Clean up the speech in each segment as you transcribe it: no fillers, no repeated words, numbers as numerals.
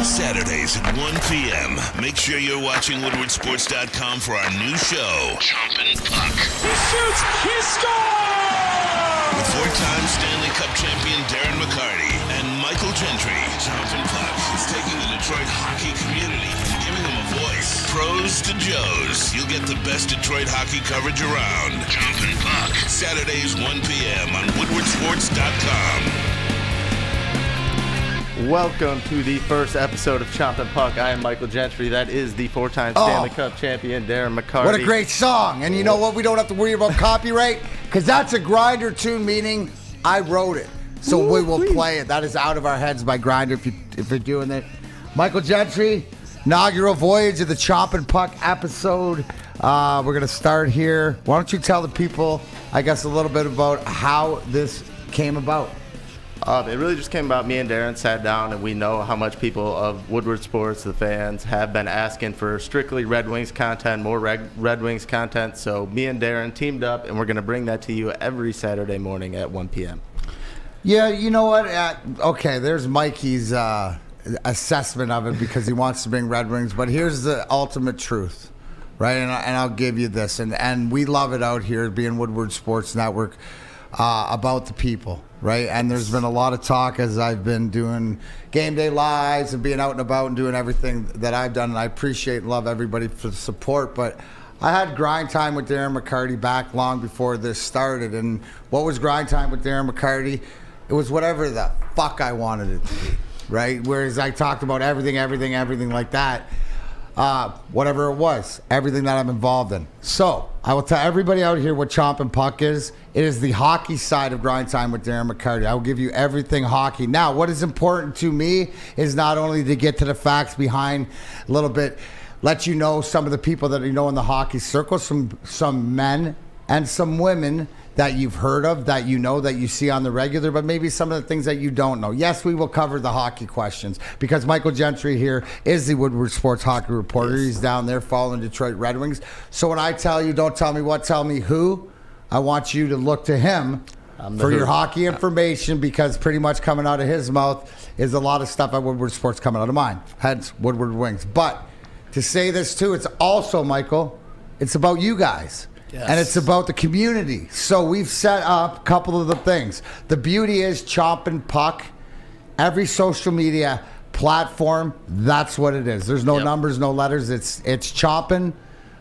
Saturdays at 1 p.m. Make sure you're watching WoodwardSports.com for our new show, Chompin Puck. He shoots, he scores! With four-time Stanley Cup champion Darren McCarty and Michael Gentry, Chompin Puck is taking the Detroit hockey community and giving them a voice. Pros to Joes. You'll get the best Detroit hockey coverage around. Chompin Puck. Saturdays 1 p.m. on WoodwardSports.com. Welcome to the first episode of Chompin Puck. I am Michael Gentry. That is the four-time Stanley Cup champion, Darren McCarty. What a great song. And you know what? We don't have to worry about copyright because that's a Grindr tune, meaning I wrote it. So we will play it. That is Out of Our Heads by Grindr if you're doing it. Michael Gentry, inaugural voyage of the Chompin Puck episode. We're going to start here. Why don't you tell the people, I guess, a little bit about how this came about? It really just came about. Me and Darren sat down, and we know how much people of Woodward Sports, the fans, have been asking for strictly Red Wings content, more Red Wings content. So me and Darren teamed up, and we're going to bring that to you every Saturday morning at 1 p.m. Yeah, you know what? Okay, there's Mikey's assessment of it because he wants to bring Red Wings. But here's the ultimate truth, right? And I'll give you this. And we love it out here, being Woodward Sports Network, about the people. Right, and there's been a lot of talk as I've been doing game day lives and being out and about and doing everything that I've done, and I appreciate and love everybody for the support. But I had Grind Time with Darren McCarty back long before this started, and what was Grind Time with Darren McCarty? It was whatever the fuck I wanted it to be, right? Whereas I talked about everything like that. Whatever it was, everything that I'm involved in. So I will tell everybody out here what Chompin Puck is. It is the hockey side of Grind Time with Darren McCarty. I will give you everything hockey. Now, what is important to me is not only to get to the facts behind a little bit, let you know some of the people that you know in the hockey circle, some men and some women that you've heard of, that you know, that you see on the regular, but maybe some of the things that you don't know. Yes, we will cover the hockey questions because Michael Gentry here is the Woodward Sports Hockey Reporter. Yes. He's down there following Detroit Red Wings. So when I tell you, don't tell me what, tell me who. I want you to look to him for your hockey information because pretty much coming out of his mouth is a lot of stuff at Woodward Sports coming out of mine. Hence, Woodward Wings. But to say this too, it's also, Michael, it's about you guys. Yes. And it's about the community. So we've set up a couple of the things. The beauty is Chompin Puck. Every social media platform, that's what it is. There's no numbers, no letters. It's Chompin,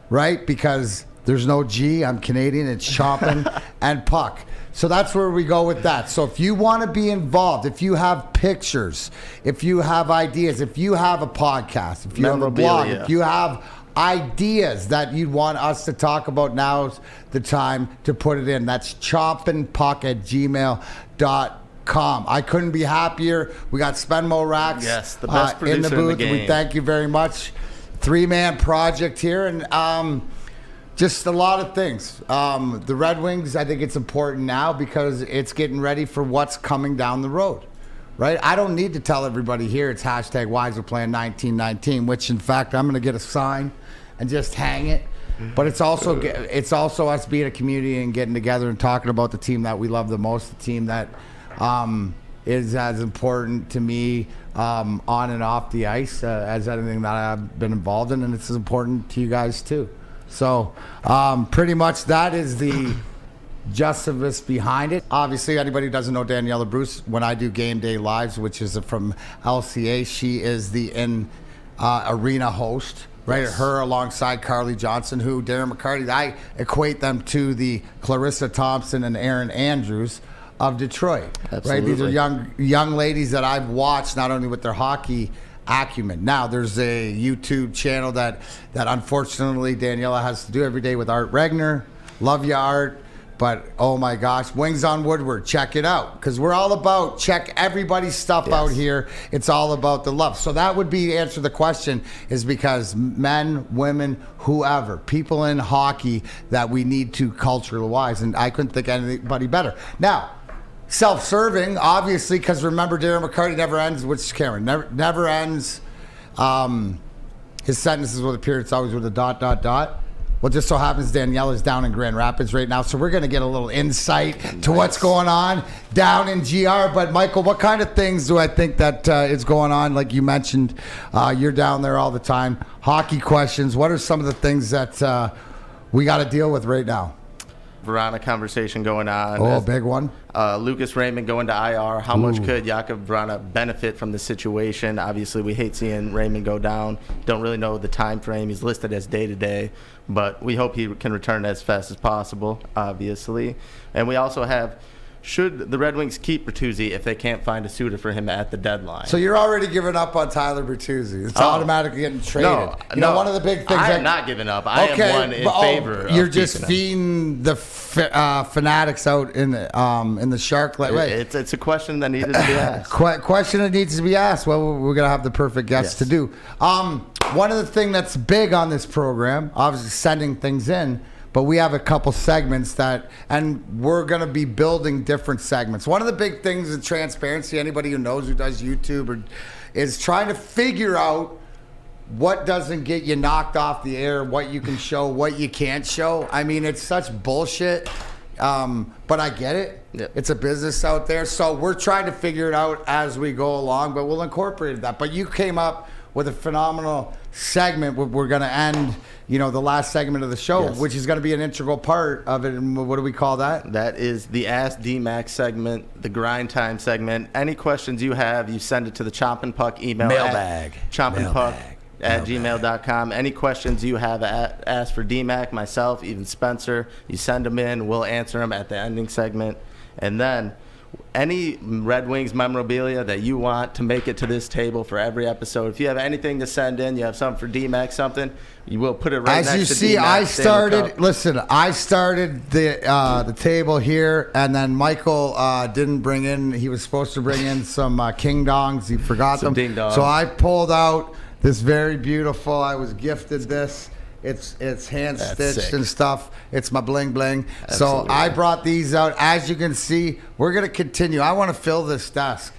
right? Because there's no G. I'm Canadian. It's Chompin and Puck. So that's where we go with that. So if you want to be involved, if you have pictures, if you have ideas, if you have a podcast, if you have a blog, if you have ideas that you'd want us to talk about, now's the time to put it in. That's chompinpuck@gmail.com. I couldn't be happier. We got Spenmo Racks, yes, the best producer in the booth. In the game. We thank you very much. 3-man project here, and just a lot of things. The Red Wings, I think it's important now because it's getting ready for what's coming down the road. Right? I don't need to tell everybody here it's hashtag Wiser Plan 1919, which in fact I'm going to get a sign and just hang it. But it's also us being a community and getting together and talking about the team that we love the most, the team that is as important to me on and off the ice as anything that I've been involved in, and it's as important to you guys too. So pretty much that is the justice behind it. Obviously, anybody who doesn't know Daniella Bruce, when I do Game Day Lives, which is from LCA, she is the arena host, right? Yes. Her alongside Carly Johnson, who Darren McCarty, I equate them to the Clarissa Thompson and Aaron Andrews of Detroit. Absolutely. Right? These are young ladies that I've watched not only with their hockey acumen. Now, there's a YouTube channel that unfortunately Daniella has to do every day with Art Regner. Love you, Art. But, oh my gosh, Wings on Woodward, check it out. Because we're all about, check everybody's stuff out here. It's all about the love. So that would be the answer to the question, is because men, women, whoever, people in hockey that we need to culture-wise. And I couldn't think of anybody better. Now, self-serving, obviously, because remember, Darren McCarty never ends, which Cameron, never ends his sentences with a period. It's always with a ... Well, just so happens Daniella's down in Grand Rapids right now, so we're going to get a little insight to what's going on down in GR. But, Michael, what kind of things do I think that is going on? Like you mentioned, you're down there all the time. Hockey questions. What are some of the things that we got to deal with right now? Verona conversation going on. Oh, big one. Lucas Raymond going to IR. How much could Jakub Verona benefit from the situation? Obviously, we hate seeing Raymond go down. Don't really know the time frame. He's listed as day-to-day, but we hope he can return as fast as possible, obviously. And we also have, should the Red Wings keep Bertuzzi if they can't find a suitor for him at the deadline? So you're already giving up on Tyler Bertuzzi. It's automatically getting traded. No, one of the big things. I am not giving up. I am one in favor of you're just keeping him. feeding the fanatics out in the Shark. Right. It's a question that needed to be asked. Question that needs to be asked. Well, we're gonna have the perfect guest to do. One of the things that's big on this program, obviously sending things in. But we have a couple segments and we're going to be building different segments. One of the big things in transparency, anybody who knows who does YouTube is trying to figure out what doesn't get you knocked off the air, what you can show, what you can't show. I mean, it's such bullshit, but I get it. Yep. It's a business out there. So we're trying to figure it out as we go along, but we'll incorporate that. But you came up with a phenomenal segment. We're going to end, the last segment of the show, which is going to be an integral part of it. And what do we call that? That is the Ask D-Mac segment, the Grind Time segment. Any questions you have, you send it to the Chompin Puck email. Mailbag. chompinpuck@gmail.com. Any questions you have, ask for D-Mac, myself, even Spencer. You send them in. We'll answer them at the ending segment. And then any Red Wings memorabilia that you want to make it to this table for every episode. If you have anything to send in, you have something for D-Mac, something, you will put it right next to D-Mac. As you see, I started the table here, and then Michael didn't bring in, he was supposed to bring in some King Dongs. He forgot them. Ding dongs. So I pulled out this very beautiful, I was gifted this. It's hand stitched and stuff. It's my bling bling. Absolutely. So I brought these out. As you can see, we're gonna continue. I want to fill this desk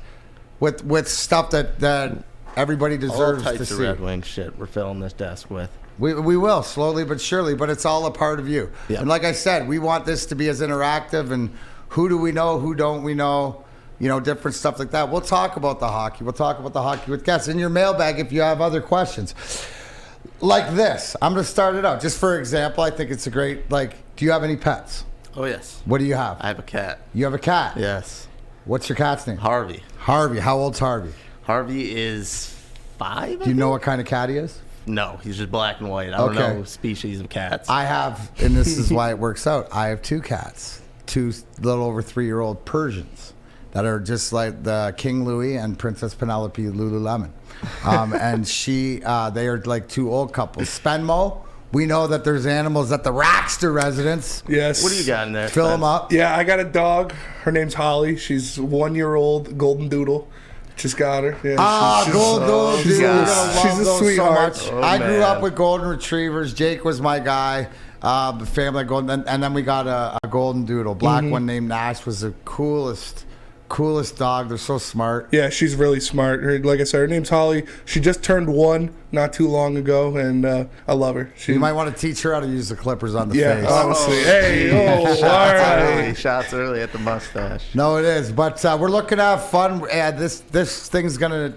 with stuff that everybody deserves all to types see. of Red Wing shit we're filling this desk with. We will, slowly but surely, but it's all a part of you. Yep. And like I said, we want this to be as interactive, and who do we know, who don't we know, different stuff like that. We'll talk about the hockey. We'll talk about the hockey with guests. In your mailbag, if you have other questions. Like this, I'm going to start it out. Just for example, I think it's a great, do you have any pets? Oh, yes. What do you have? I have a cat. You have a cat? Yes. What's your cat's name? Harvey. Harvey. How old's Harvey? Harvey is 5. Do you know what kind of cat he is? No, he's just black and white. I don't know species of cats. I have, and this is why it works out, I have 2 cats. 2 little over 3-year-old Persians that are just like the King Louis and Princess Penelope Lululemon. And they are like 2 old couples. Spenmo, we know that there's animals at the Raxter residence. Yes. What do you got in there? Fill them up. Yeah, I got a dog. Her name's Holly. She's 1-year-old golden doodle. Just got her. Yeah, Golden Doodle, dude. We're gonna love she's a those sweetheart. so much. Oh, I grew man. up with golden retrievers. Jake was my guy. The family golden, and then we got a golden doodle, black one named Nash. Was the coolest dog. They're so smart. Yeah, she's really smart. Like I said, her name's Holly. She just turned 1 not too long ago, and I love her. You might want to teach her how to use the clippers on the face. Honestly. Hey, all right. Shots early at the mustache. No, it is. But we're looking to have fun. This thing's gonna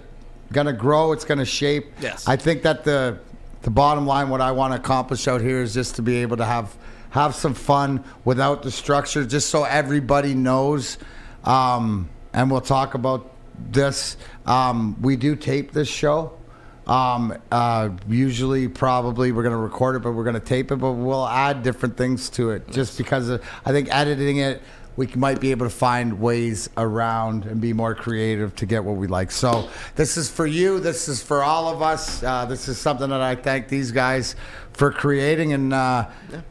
grow. It's gonna shape. Yes. I think that the bottom line, what I want to accomplish out here is just to be able to have some fun without the structure, just so everybody knows. And we'll talk about this. We do tape this show. Usually, probably we're going to record it, but we're going to tape it, but we'll add different things to it just because I think editing it, we might be able to find ways around and be more creative to get what we like. So this is for you. This is for all of us. This is something that I thank these guys for creating. And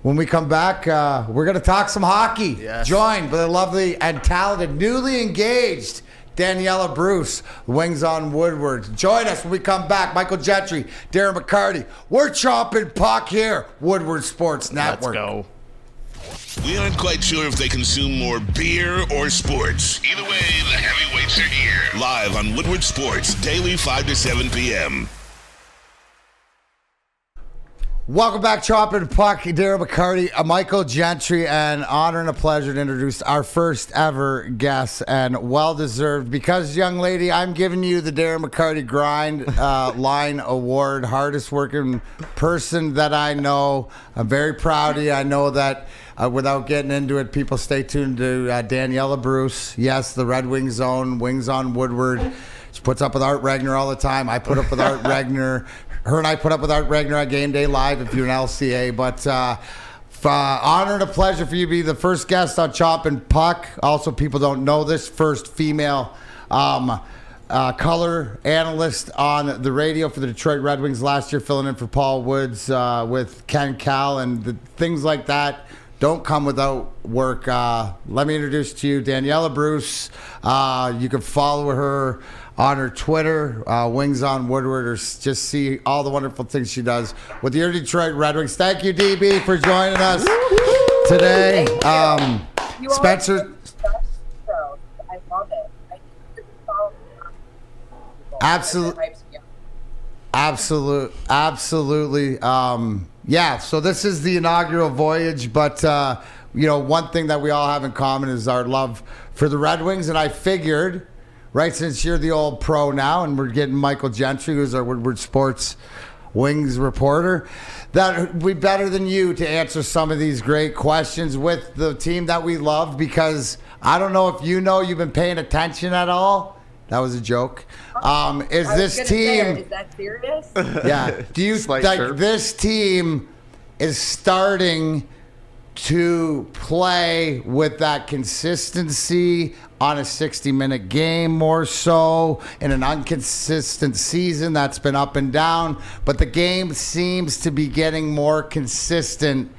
when we come back, we're going to talk some hockey. Yes. Joined by the lovely and talented, newly engaged Daniella Bruce, Wings on Woodward. Join us when we come back. Michael Gentry, Darren McCarty. We're chomping puck here. Woodward Sports Network. Let's go. We aren't quite sure if they consume more beer or sports. Either way, the heavyweights are here. Live on Woodward Sports, daily 5 to 7 p.m. Welcome back, Chompin Puck, Darren McCarty, Michael Gentry, and honor and a pleasure to introduce our first ever guest, and well-deserved, because, young lady, I'm giving you the Darren McCarty Grind Line Award, hardest working person that I know. I'm very proud of you. I know that without getting into it, people stay tuned to Daniella Bruce. Yes, the Red Wings Zone, Wings on Woodward. She puts up with Art Regner all the time. I put up with Art Regner. Her and I put up with Art Regner on Game Day Live if you're an LCA. But honor and a pleasure for you to be the first guest on Chompin Puck. Also, people don't know this, first female color analyst on the radio for the Detroit Red Wings last year, filling in for Paul Woods with Ken Cal, and the things like that don't come without work. Let me introduce to you Daniella Bruce. You can follow her on her Twitter, Wings on Woodward, or just see all the wonderful things she does with your Detroit Red Wings. Thank you, DB, for joining us today. Spencer. I love it. I think you follow Absolutely. Absolutely. Yeah, so this is the inaugural voyage, but one thing that we all have in common is our love for the Red Wings, and I figured, right, since you're the old pro now, and we're getting Michael Gentry, who's our Woodward Sports Wings reporter, that we better than you to answer some of these great questions with the team that we love, because I don't know if you've been paying attention at all. That was a joke. Is this team? Is that serious? Yeah. Do you like this team is starting to play with that consistency on a 60-minute game more so in an inconsistent season that's been up and down, but the game seems to be getting more consistent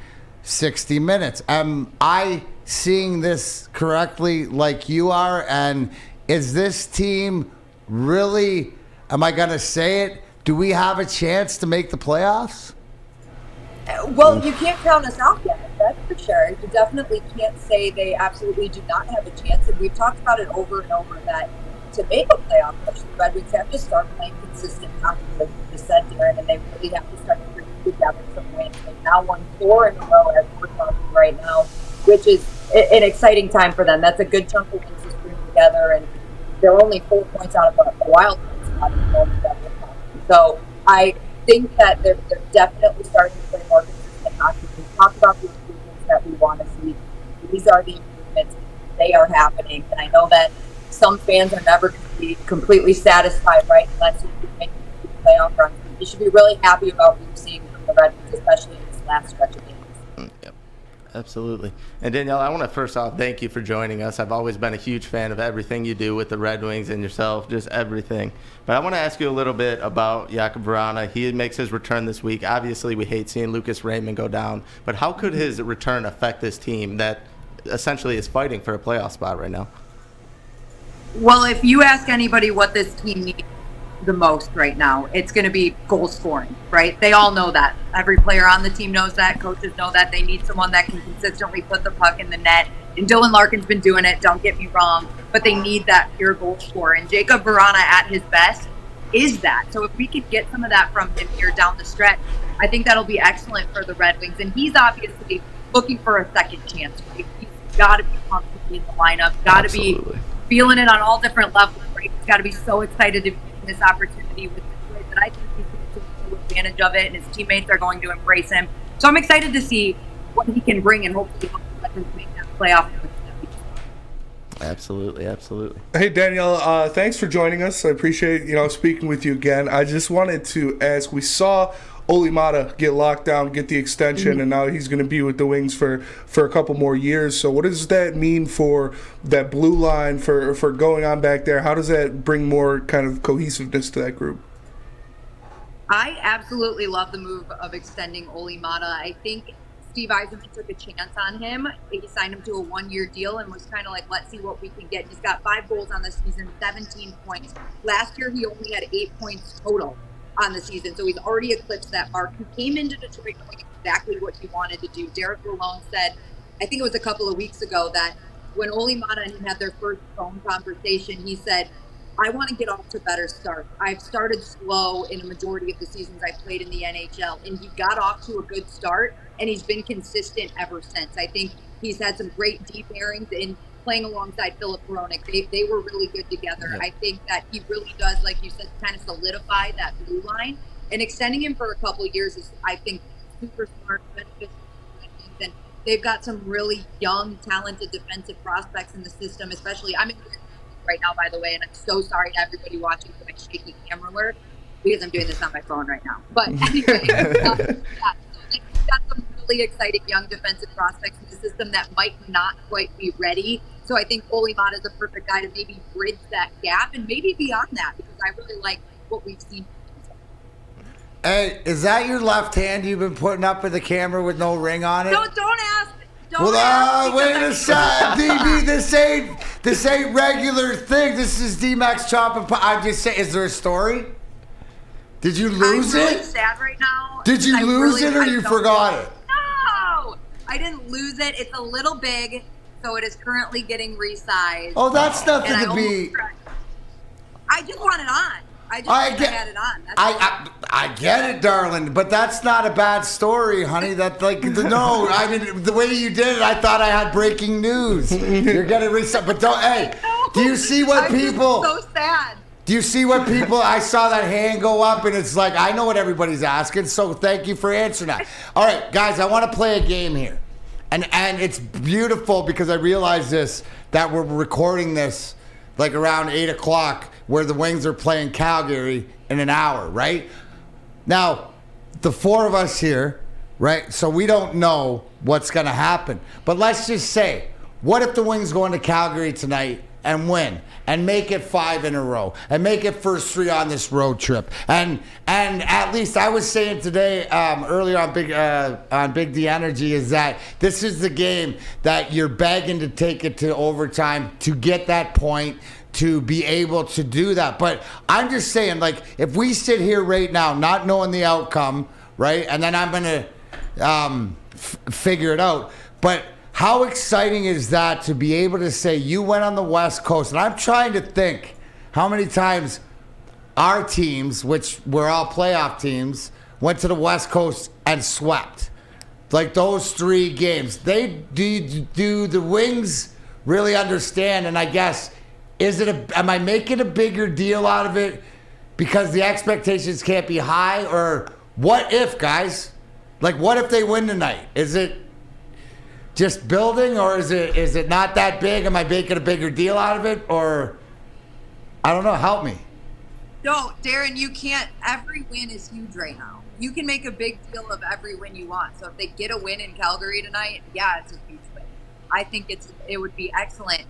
60 minutes. Am I seeing this correctly like you are? And is this team really, am I going to say it, do we have a chance to make the playoffs? Well, you can't count us out yet, that's for sure. You definitely can't say they absolutely do not have a chance. And we've talked about it over and over that to make a playoff push, the Red Wings have to start playing consistent hockey, like you just said, Darren, and they really have to start putting together some wins. They've now won 4 in a row as we're talking right now, which is an exciting time for them. That's a good chunk of wins to string together, and they're only 4 points out of a wild card spot at the moment that we're talking. So I think that they're definitely starting to play more consistent hockey. We talk about the improvements that we want to see. These are the improvements. They are happening. And I know that some fans are never going to be completely satisfied, right, unless you make playoff runs. You should be really happy about what you're seeing from the Red Wings, especially in this last stretch of games. Yep. Absolutely. And Danielle, I want to first off thank you for joining us. I've always been a huge fan of everything you do with the Red Wings and yourself, just everything. But I want to ask you a little bit about Jakub Vrana. He makes his return this week. Obviously, we hate seeing Lucas Raymond go down. But how could his return affect this team that essentially is fighting for a playoff spot right now? Well, if you ask anybody what this team needs the most right now, it's going to be goal scoring, right? They all know that. Every player on the team knows that. Coaches know that. They need someone that can consistently put the puck in the net. And Dylan Larkin's been doing it, don't get me wrong, but they need that pure goal scorer. And Jakub Vrana at his best is that. So if we could get some of that from him here down the stretch, I think that'll be excellent for the Red Wings. And he's obviously looking for a second chance, right? He's got to be comfortable in the lineup, got to be feeling it on all different levels, right? He's got to be so excited to be in this opportunity with Detroit that I think he's going to take full advantage of it, and his teammates are going to embrace him. So I'm excited to see what he can bring and hopefully help the Red Wings make that playoff. Absolutely. Hey, Danielle, thanks for joining us. I appreciate, speaking with you again. I just wanted to ask, we saw Olli Maatta get locked down, get the extension, and now he's going to be with the Wings for a couple more years. So what does that mean for that blue line, for going on back there? How does that bring more kind of cohesiveness to that group? I absolutely love the move of extending Olli Maatta. I think Steve Yzerman took a chance on him. He signed him to a 1-year deal and was kind of like, let's see what we can get. He's got 5 goals on the season, 17 points. Last year, he only had 8 points total on the season, so he's already eclipsed that mark. He came into Detroit knowing exactly what he wanted to do. Derek Lalonde said, I think it was a couple of weeks ago, that when Olli Maatta and him had their first phone conversation, he said, I want to get off to better start. I've started slow in a majority of the seasons I've played in the NHL, and he got off to a good start, and he's been consistent ever since. I think he's had some great deep pairings in playing alongside Philip Hronek. They were really good together. Yeah. I think that he really does, like you said, kind of solidify that blue line, and extending him for a couple of years is, I think, super smart, beneficial. And they've got some really young, talented defensive prospects in the system, especially. I'm in right now, by the way, and I'm so sorry to everybody watching for my shaky camera work because I'm doing this on my phone right now. But anyway, yeah, so they've got some really exciting young defensive prospects in the system that might not quite be ready. So I think Olli Maatta is a perfect guy to maybe bridge that gap and maybe beyond that, because I really like what we've seen. Hey, is that your left hand you've been putting up with the camera with no ring on it? No, don't ask. Well, wait a second, DB. This ain't regular thing. This is D-Max Chompin Puck. I'm just saying, is there a story? Did you lose I'm really it? sad right now. Did you lose it or you forgot it? No, I didn't lose it. It's a little big, so it is currently getting resized. Oh, that's nothing to be. I just want it on. I had it on. I get it, darling, but that's not a bad story, honey. That no, I mean the way you did it, I thought I had breaking news. You're gonna reset, but don't. Hey, do you see what people? So sad. Do you see what people? I saw that hand go up, and it's like I know what everybody's asking. So thank you for answering that. All right, guys, I want to play a game here, and it's beautiful because I realize that we're recording this like around 8 o'clock. Where the Wings are playing Calgary in an hour, right? Now, the four of us here, right? So we don't know what's going to happen. But let's just say, what if the Wings go into Calgary tonight and win and make it 5 in a row and make it first 3 on this road trip? And at least I was saying today earlier on Big D Energy is that this is the game that you're begging to take it to overtime to get that point, to be able to do that. But I'm just saying, like, if we sit here right now not knowing the outcome, right, and then I'm going to figure it out, but how exciting is that to be able to say you went on the West Coast? And I'm trying to think how many times our teams, which were all playoff teams, went to the West Coast and swept. Like those 3 games. They do the Wings really understand, and I guess, am I making a bigger deal out of it because the expectations can't be high? Or what if, guys? Like, what if they win tonight? Is it just building, or is it not that big? Am I making a bigger deal out of it? Or, I don't know, help me. No, Darren, you can't. Every win is huge right now. You can make a big deal of every win you want. So if they get a win in Calgary tonight, yeah, it's a huge win. I think it would be excellent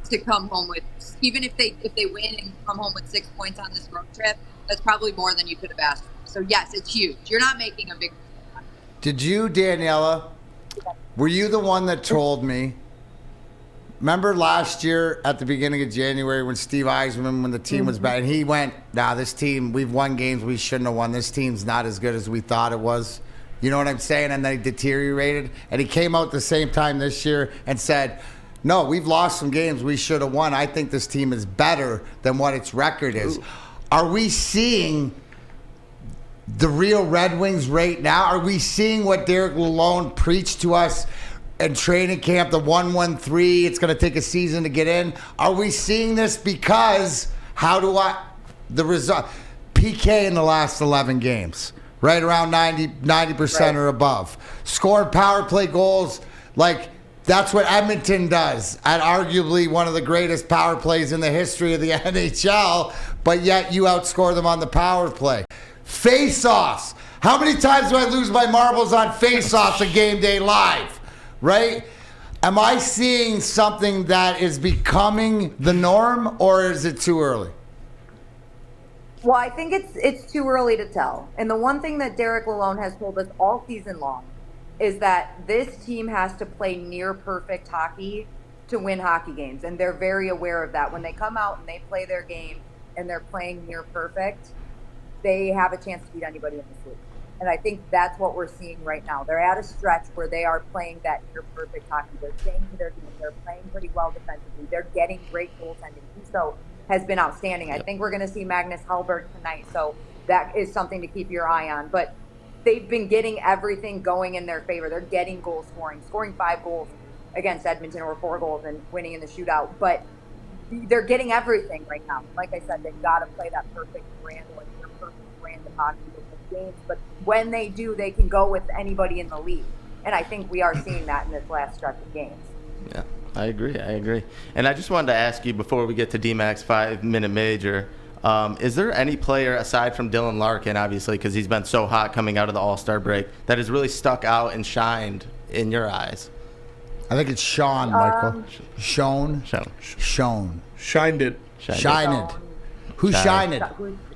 to come home with, even if they win and come home with 6 points on this road trip, that's probably more than you could have asked for. So yes, it's huge. You're not making a big deal. Did you, Daniella, were you the one that told me, remember last year at the beginning of January when Steve Eisman, when the team was bad, and he went, this team, we've won games we shouldn't have won. This team's not as good as we thought it was. You know what I'm saying? And they deteriorated. And he came out the same time this year and said, no, we've lost some games we should have won. I think this team is better than what its record is. Are we seeing the real Red Wings right now? Are we seeing what Derek Lalonde preached to us in training camp, the 1-1-3, it's going to take a season to get in? Are we seeing this because, the result, PK in the last 11 games, right around 90% right, or above. Scoring power play goals, like, that's what Edmonton does at arguably one of the greatest power plays in the history of the NHL, but yet you outscore them on the power play. Face-offs. How many times do I lose my marbles on face-offs at Game Day Live, right? Am I seeing something that is becoming the norm, or is it too early? Well, I think it's too early to tell. And the one thing that Derek Lalonde has told us all season long is that this team has to play near perfect hockey to win hockey games. And they're very aware of that. When they come out and they play their game and they're playing near perfect, they have a chance to beat anybody in this league. And I think that's what we're seeing right now. They're at a stretch where they are playing that near perfect hockey. They're staying to their game. They're playing pretty well defensively. They're getting great goaltending. So has been outstanding. I think we're going to see Magnus Hellberg tonight, so that is something to keep your eye on. But they've been getting everything going in their favor. They're getting goal scoring 5 goals against Edmonton, or 4 goals, and winning in the shootout. But they're getting everything right now. Like I said, they've got to play that perfect brand, like their perfect brand of hockey to win games. But when they do, they can go with anybody in the league. And I think we are seeing that in this last stretch of games. Yeah, I agree. And I just wanted to ask you before we get to DMAC's 5-minute major, is there any player aside from Dylan Larkin, obviously, because he's been so hot coming out of the All-Star break, that has really stuck out and shined in your eyes? I think it's Sean, Michael. Shined it. Who shined it?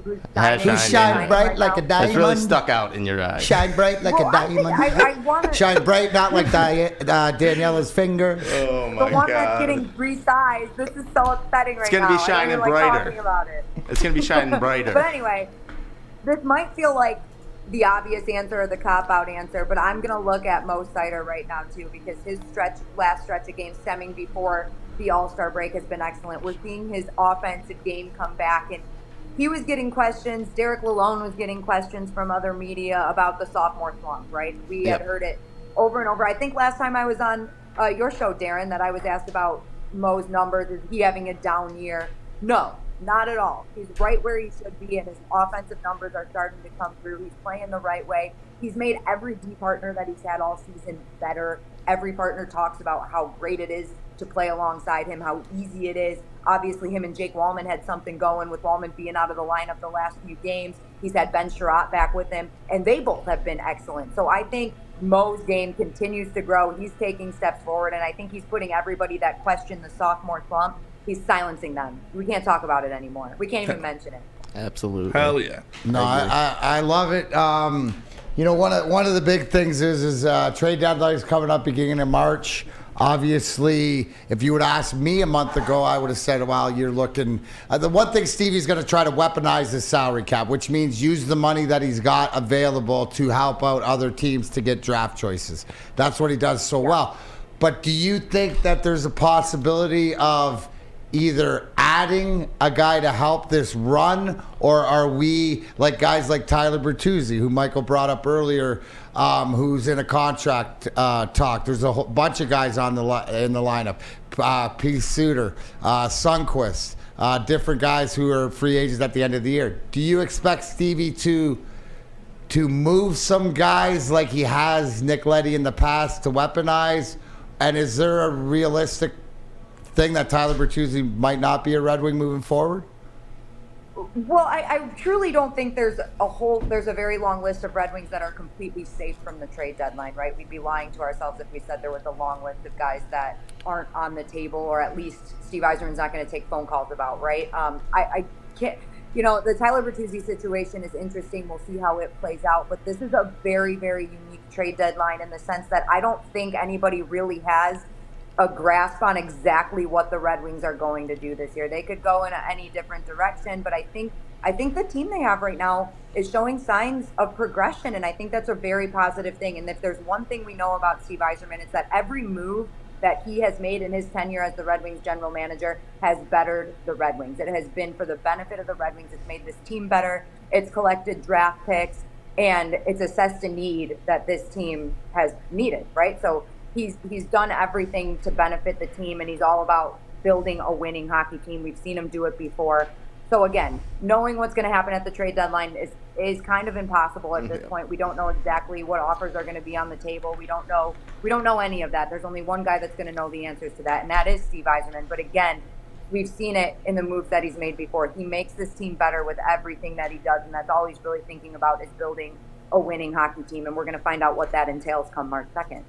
Who shined bright like a diamond? It's really stuck out in your eyes. Shine bright like a diamond. I wanna, Shine bright, not like Daniella's finger. Oh, my God. The one that's getting resized. This is so upsetting right now. It's going to be shining brighter. Talking about it. It's going to be shining brighter. But anyway, this might feel like the obvious answer or the cop-out answer, but I'm going to look at Mo Seider right now, too, because his last stretch of games stemming before the All-Star break has been excellent. We're seeing his offensive game come back, and he was getting questions. Derek Lalonde was getting questions from other media about the sophomore slump, right? We had heard it over and over. I think last time I was on your show, Darren, that I was asked about Mo's numbers. Is he having a down year? No, not at all. He's right where he should be, and his offensive numbers are starting to come through. He's playing the right way. He's made every D partner that he's had all season better. Every partner talks about how great it is to play alongside him, how easy it is. Obviously, him and Jake Wallman had something going with Wallman being out of the lineup the last few games. He's had Ben Sherratt back with him, and they both have been excellent. So I think Mo's game continues to grow. He's taking steps forward, and I think he's putting everybody that questioned the sophomore slump, he's silencing them. We can't talk about it anymore. We can't even mention it. Absolutely. Hell yeah. No, I love it. One of the big things is trade deadline is coming up beginning of March. Obviously, if you would ask me a month ago, I would have said, well, you're looking. The one thing Stevie's going to try to weaponize his salary cap, which means use the money that he's got available to help out other teams to get draft choices. That's what he does so well. But do you think that there's a possibility of either adding a guy to help this run, or are we like guys like Tyler Bertuzzi, who Michael brought up earlier, who's in a contract talk? There's a whole bunch of guys in the lineup. P. Suter, Sundqvist, different guys who are free agents at the end of the year. Do you expect Stevie to move some guys like he has Nick Leddy in the past to weaponize? And is there a realistic thing that Tyler Bertuzzi might not be a Red Wing moving forward? Well, I truly don't think there's a very long list of Red Wings that are completely safe from the trade deadline, right? We'd be lying to ourselves if we said there was a long list of guys that aren't on the table, or at least Steve Yzerman's not going to take phone calls about, right? I can't, the Tyler Bertuzzi situation is interesting. We'll see how it plays out, but this is a very, very unique trade deadline in the sense that I don't think anybody really has a grasp on exactly what the Red Wings are going to do this year. They could go in any different direction, but I think the team they have right now is showing signs of progression, and I think that's a very positive thing. And if there's one thing we know about Steve Yzerman, it's that every move that he has made in his tenure as the Red Wings general manager has bettered the Red Wings. It has been for the benefit of the Red Wings. It's made this team better. It's collected draft picks, and it's assessed a need that this team has needed, right? So He's done everything to benefit the team, and he's all about building a winning hockey team. We've seen him do it before. So again, knowing what's going to happen at the trade deadline is kind of impossible at this point. We don't know exactly what offers are going to be on the table. We don't know any of that. There's only one guy that's going to know the answers to that, and that is Steve Yzerman. But again, we've seen it in the moves that he's made before. He makes this team better with everything that he does, and that's all he's really thinking about is building a winning hockey team, and we're going to find out what that entails come March 2nd.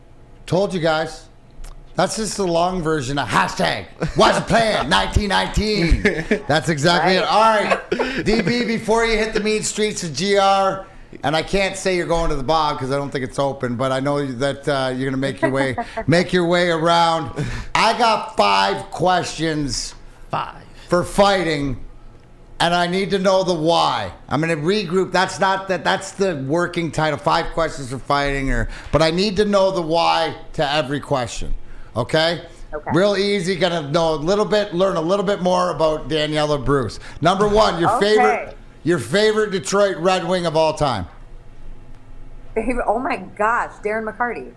Told you guys. That's just the long version of hashtag What's the Plan 1919. That's exactly it. All right, DB, before you hit the mean streets of GR, and I can't say you're going to the bar because I don't think it's open, but I know that you're gonna make your way around. I got 5 questions. 5 for fighting. And I need to know the why. I'm going to regroup. That's the working title. 5 questions for fighting, but I need to know the why to every question. Okay? Okay. Real easy. Gonna know learn a little bit more about Daniella Bruce. Number one, your favorite Detroit Red Wing of all time. Oh my gosh, Darren McCarty.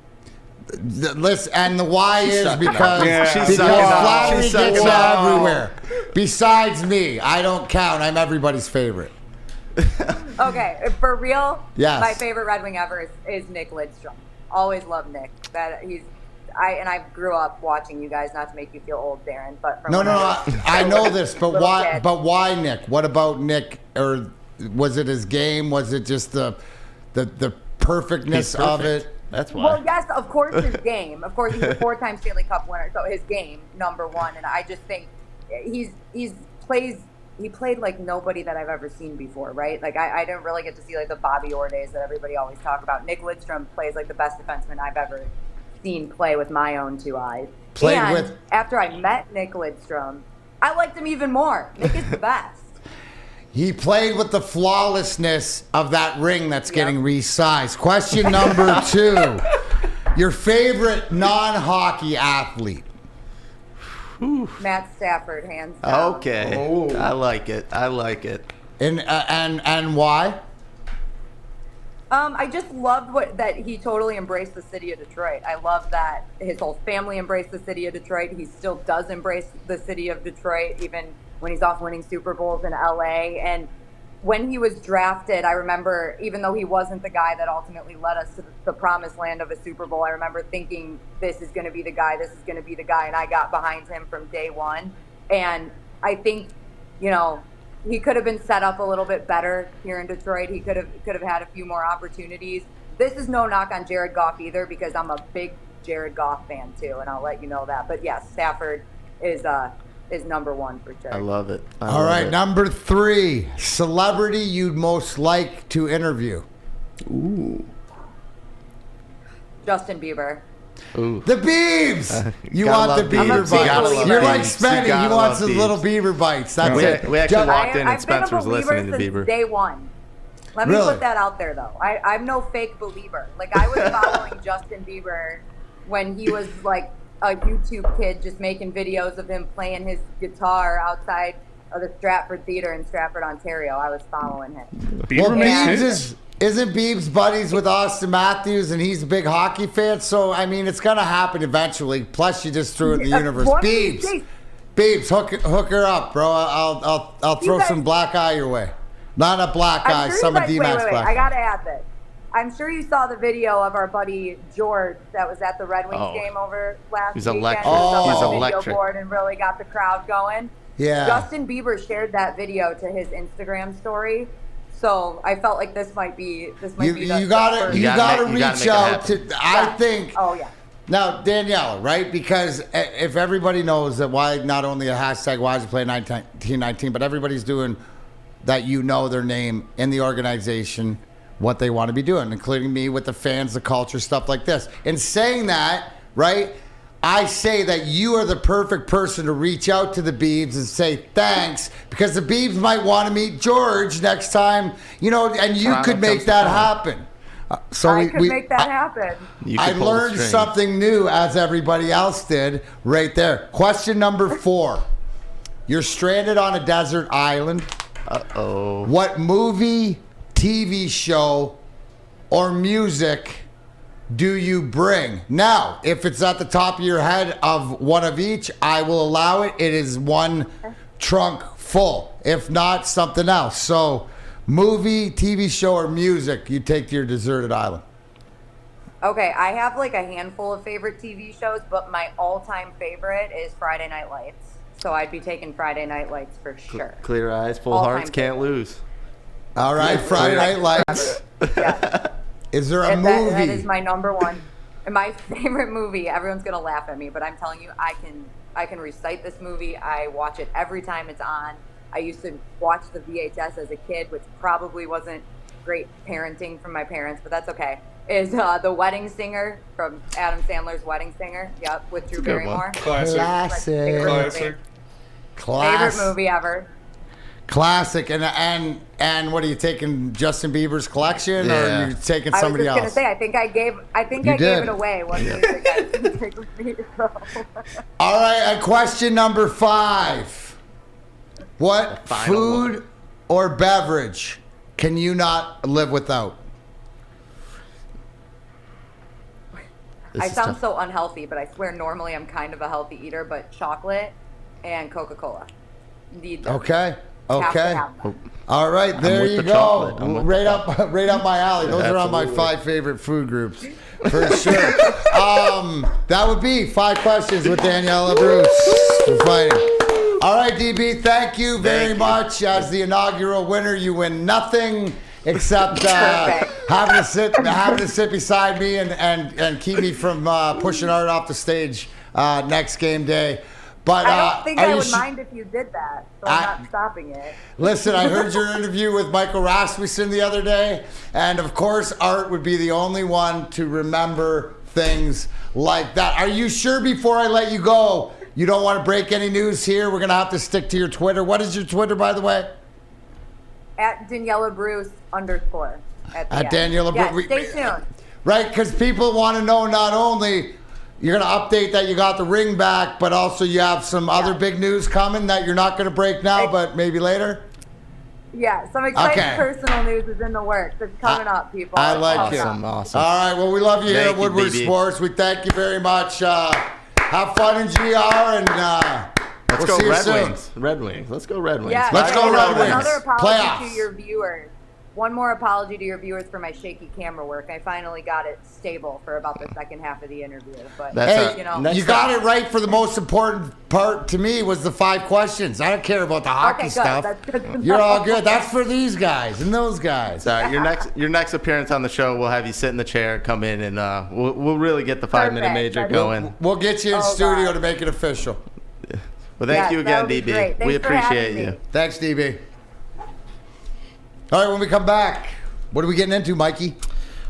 Listen, and the why is because She's Flattery She's gets sucking up. everywhere. Besides me, I don't count. I'm everybody's favorite. Okay, for real, Yes. my favorite Red Wing ever is Nick Lidstrom. Always loved Nick. I grew up watching you guys, not to make you feel old, Darren, but from No, when I know this, but little why? kid. But why Nick? What about Nick? Or was it his game? Was it just the perfectness of it? That's why. Well, yes, of course, his game. Of course, he's a 4-time Stanley Cup winner, so his game, number one. And I just think he played like nobody that I've ever seen before, right? Like I didn't really get to see like the Bobby Orr days that everybody always talk about. Nick Lidstrom plays like the best defenseman I've ever seen play with my own 2 eyes. After I met Nick Lidstrom, I liked him even more. Nick is the best. He played with the flawlessness of that ring that's getting resized. Question number 2. Your favorite non-hockey athlete? Matt Stafford, hands down. Okay. Oh. I like it. And why? I just loved that he totally embraced the city of Detroit. I love that his whole family embraced the city of Detroit. He still does embrace the city of Detroit, even when he's off winning Super Bowls in LA. And when he was drafted, I remember, even though he wasn't the guy that ultimately led us to the promised land of a Super Bowl, I remember thinking, this is going to be the guy, and I got behind him from day one. And I think, he could have been set up a little bit better here in Detroit. He could have had a few more opportunities. This is no knock on Jared Goff either, because I'm a big Jared Goff fan too, and I'll let you know that. But yes, Stafford is number one for sure. I love it. All right, number 3. Celebrity you'd most like to interview? Ooh. Justin Bieber. Ooh. The Biebs! You Gotta want the love Beaver Biebs. You gotta bites. love You're like Biebs. Spenny. You gotta He wants love his Biebs. little Beaver bites. That's it. We actually walked in and I've been a Spencer was believer listening to since Bieber. day one. Let me Really? put that out there, though. I'm no fake believer. Like, I was following Justin Bieber when he was like a YouTube kid, just making videos of him playing his guitar outside of the Stratford Theater in Stratford, Ontario. I was following him. Bieber Well, makes Biebs hits. isn't Biebs buddies with Austin Matthews, and he's a big hockey fan, so, I mean, it's going to happen eventually. Plus, you just threw it in the universe. One of these Biebs, days- Biebs, hook her up, bro. I'll throw guys- some black eye your way. Not a black eye, I'm sure some you of guys, D-Max wait, black I eye. gotta add this. I'm sure you saw the video of our buddy George that was at the Red Wings Oh. game over last He's weekend. electric. He was up He's on the video electric. board and really got the crowd going. Yeah. Justin Bieber shared that video to his Instagram story, so I felt like this might be the You gotta first- You gotta reach make it out happen. to. I think. Oh yeah. Now, Daniella, right? Because if everybody knows that why not only a hashtag why is it play 1919, but everybody's doing that, their name in the organization, what they want to be doing, including me with the fans, the culture, stuff like this. In saying that, right, I say that you are the perfect person to reach out to the Biebs and say thanks, because the Biebs might want to meet George next time, and you Toronto could make comes to that town. happen. So I could make that happen. You I can pull the learned strings. something new, as everybody else did, right there. Question number 4. You're stranded on a desert island. Uh-oh. What movie, TV show, or music do you bring? Now, if it's at the top of your head of one of each, I will allow it. It is one trunk full. If not, something else. So, movie, TV show, or music you take to your deserted island. Okay, I have like a handful of favorite TV shows, but my all-time favorite is Friday Night Lights. So I'd be taking Friday Night Lights for sure. Clear eyes, full All-time hearts, can't favorite. lose. All right, Friday Night Lights. Yeah. Is there a And movie? that is my number one. And my favorite movie, everyone's gonna laugh at me, but I'm telling you, I can recite this movie. I watch it every time it's on. I used to watch the VHS as a kid, which probably wasn't great parenting from my parents, but that's okay. Is The Wedding Singer from Adam Sandler's Wedding Singer. Yep, with Drew Good one. Barrymore. Classic. Classic. Favorite Classic. movie. Favorite Class. movie ever. Classic. And what are you taking? Justin Bieber's collection, or are you taking somebody else? I was just gonna say, I think I gave it away one music I didn't take with me. So. All right, and question number 5. What food or beverage can you not live without? I sound so unhealthy, but I swear normally I'm kind of a healthy eater, but chocolate and Coca-Cola. Need them. Okay. Have to have them. All right, there you go. Right up my alley. Those are on my Absolutely. 5 favorite food groups for sure. That would be 5 questions with Daniella Bruce for fighting. All right, DB, thank you very much. As the inaugural winner, you win nothing except having to sit beside me and keep me from pushing Art off the stage next game day. But I don't think I would mind if you did that, so I'm not stopping it. Listen, I heard your interview with Michael Rasmussen the other day, and of course, Art would be the only one to remember things like that. Are you sure before I let you go, you don't want to break any news here? We're going to have to stick to your Twitter. What is your Twitter, by the way? At Daniella Bruce _ at Daniella Bruce. Stay tuned. Right, because people want to know not only you're going to update that you got the ring back, but also you have some other big news coming that you're not going to break now, but maybe later? Yeah, some exciting personal news is in the works. It's coming up, people. I like it. Awesome. All right, well, we love you here at Woodward BB. Sports. We thank you very much. Have fun in GR, and Let's we'll go see you Red soon. Wings. Red Wings. Let's go Red Wings. Yeah, Let's go Red Wings. Another apology Playoffs. to your viewers. One more apology to your viewers for my shaky camera work. I finally got it stable for about the second half of the interview. But Hey, you know, you got it right for the most important part to me was the 5 questions. I don't care about the hockey good. stuff. That's good to You're know. all good. That's for these guys and those guys. Your next appearance on the show, we'll have you sit in the chair, come in, and we'll really get the 5-minute major Perfect. going. We'll get you in studio God. to make it official. Well, thank you again, that would be DB. great. We Thanks for having appreciate you. me. Thanks, DB. All right, when we come back, what are we getting into, Mikey?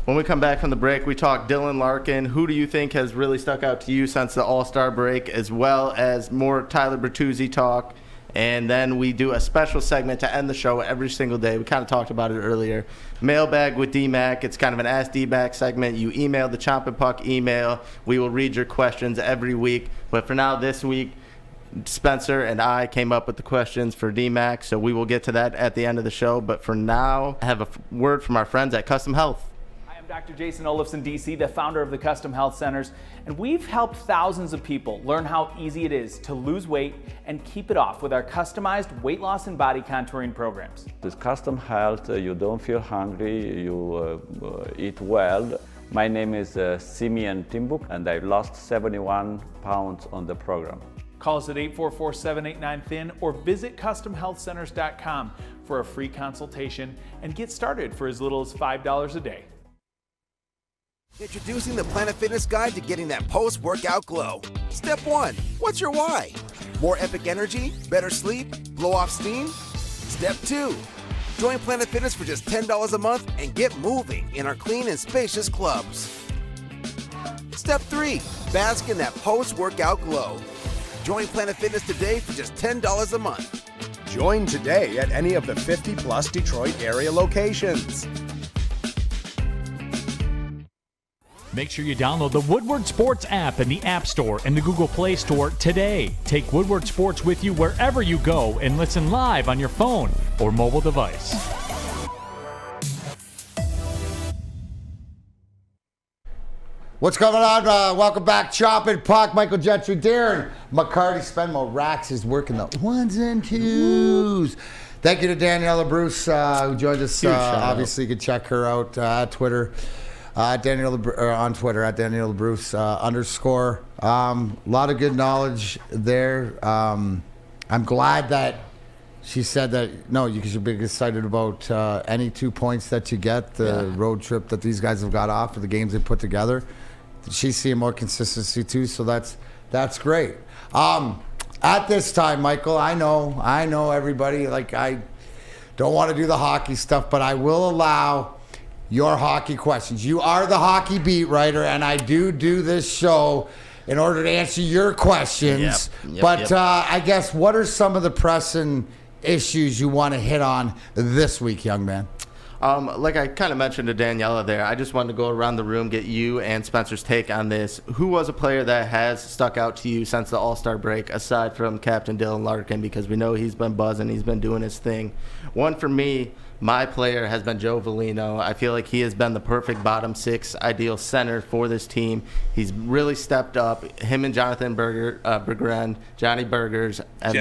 When we come back from the break, we talk Dylan Larkin. Who do you think has really stuck out to you since the All-Star break, as well as more Tyler Bertuzzi talk. And then we do a special segment to end the show every single day. We kind of talked about it earlier. Mailbag with D-Mac. It's kind of an Ask D-Mac segment. You email the Chompin Puck email. We will read your questions every week. But for now, this week, Spencer and I came up with the questions for D-Mac, so we will get to that at the end of the show. But for now, I have a word from our friends at Custom Health. Hi, I'm Dr. Jason Olafson, DC, the founder of the Custom Health Centers, and we've helped thousands of people learn how easy it is to lose weight and keep it off with our customized weight loss and body contouring programs. With Custom Health, you don't feel hungry, you eat well. My name is Simeon Timbuk, and I lost 71 pounds on the program. Call us at 844-789-THIN or visit CustomHealthCenters.com for a free consultation and get started for as little as $5 a day. Introducing the Planet Fitness Guide to getting that post-workout glow. Step 1. What's your why? More epic energy? Better sleep? Blow off steam? Step 2. Join Planet Fitness for just $10 a month and get moving in our clean and spacious clubs. Step 3. Bask in that post-workout glow. Join Planet Fitness today for just $10 a month. Join today at any of the 50-plus Detroit area locations. Make sure you download the Woodward Sports app in the App Store and the Google Play Store today. Take Woodward Sports with you wherever you go and listen live on your phone or mobile device. What's going on? Welcome back, Chompin Puck, Michael Gentry, Darren, McCarty, Spenmo, Rax is working the ones and twos. Thank you to Daniella Bruce, who joined us. Obviously, you can check her out at Twitter, on Twitter at Daniella Bruce _. A lot of good knowledge there. I'm glad that she said that, you should be excited about any 2 points that you get, the road trip that these guys have got off, or the games they put together. She's seeing more consistency too, so that's great. At this time, Michael, I know everybody, I don't want to do the hockey stuff, but I will allow your hockey questions. You are the hockey beat writer, and I do this show in order to answer your questions. But I guess, what are some of the pressing issues you want to hit on this week, young man? Like I kind of mentioned to Daniella there, I just wanted to go around the room, get you and Spencer's take on this. Who was a player that has stuck out to you since the All-Star break, aside from Captain Dylan Larkin, because we know he's been buzzing, he's been doing his thing. One for me, my player has been Joe Veleno. I feel like he has been the perfect bottom six ideal center for this team. He's really stepped up. Him and Jonathan Berggren, Johnny Burgers, have